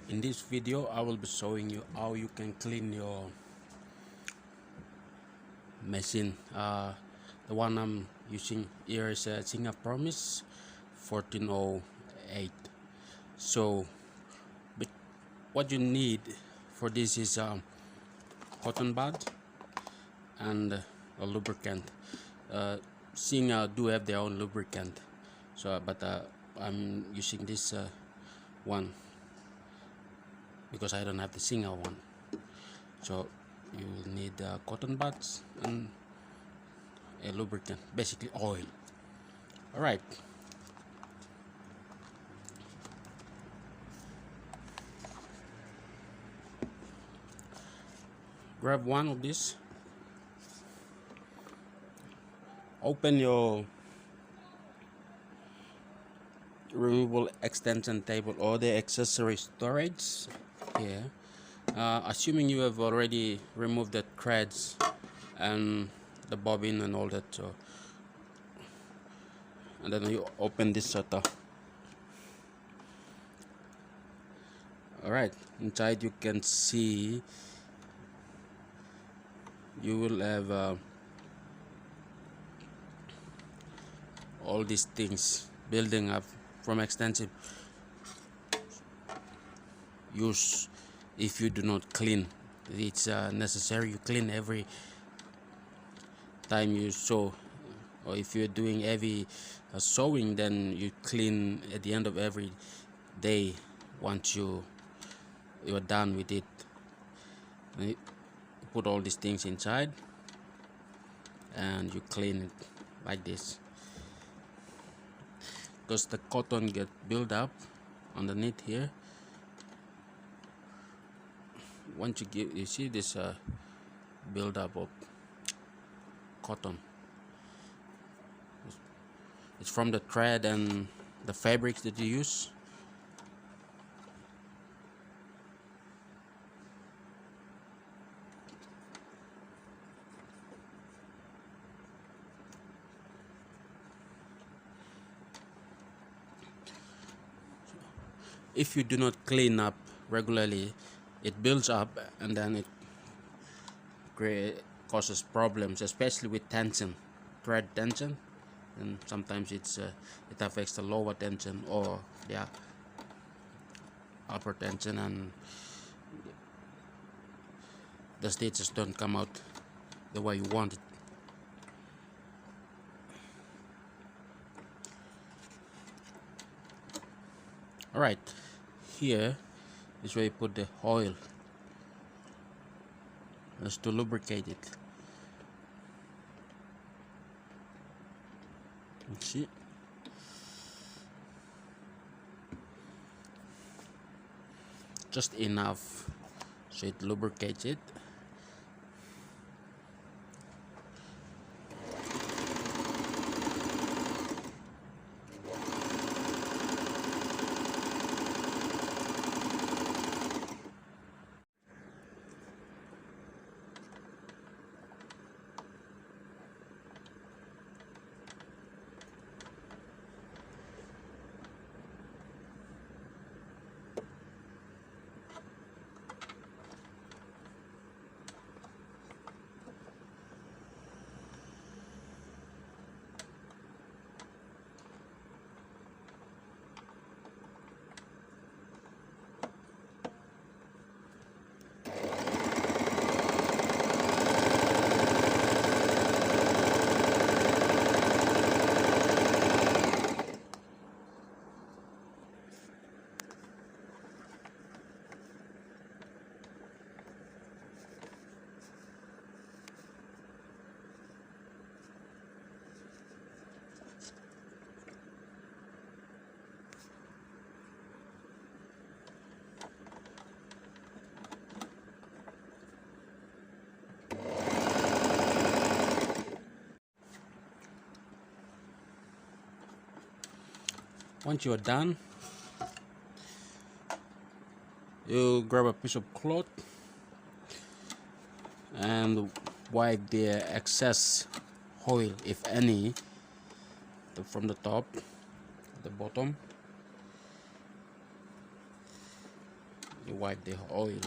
In this video I will be showing you how you can clean your machine. The one I'm using here is a Singa Promise 1408. So but what you need for this is a cotton bud and a lubricant. Singa do have their own lubricant, so but I'm using this one because I don't have the Singa one. So you will need cotton buds and a lubricant, basically oil. All right. Grab one of these. Open your removable extension table or the accessory storage here. Assuming you have already removed the threads and the bobbin and all that, so and then you open this shutter. All right, inside you can see you will have all these things building up from extensive use. If you do not clean, it's necessary you clean every time you sew, or if you're doing heavy sewing, then you clean at the end of every day once you're done with it. And you put all these things inside and you clean it like this, because the cotton get built up underneath here. Once you see this build up of cotton, it's from the thread and the fabrics that you use. If you do not clean up regularly, it builds up and then it causes problems, especially with tension, thread tension, and sometimes it affects the lower tension or the upper tension, and the stitches don't come out the way you want it. All right, here is where you put the oil, just to lubricate it. Let's see. Just enough so it lubricates it. Once you are done, you grab a piece of cloth and wipe the excess oil, if any, from the top, the bottom, you wipe the oil,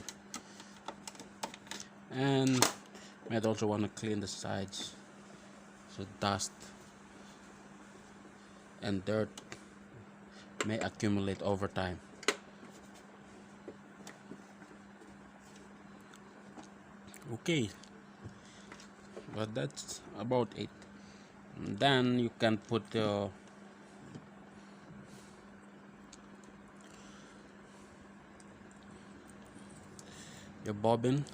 and might also want to clean the sides so dust and dirt may accumulate over time. Okay, but that's about it. And then you can put your bobbin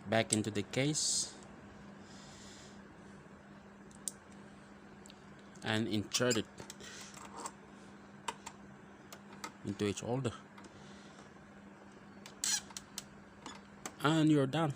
back into the case and insert it into its holder, and you're done.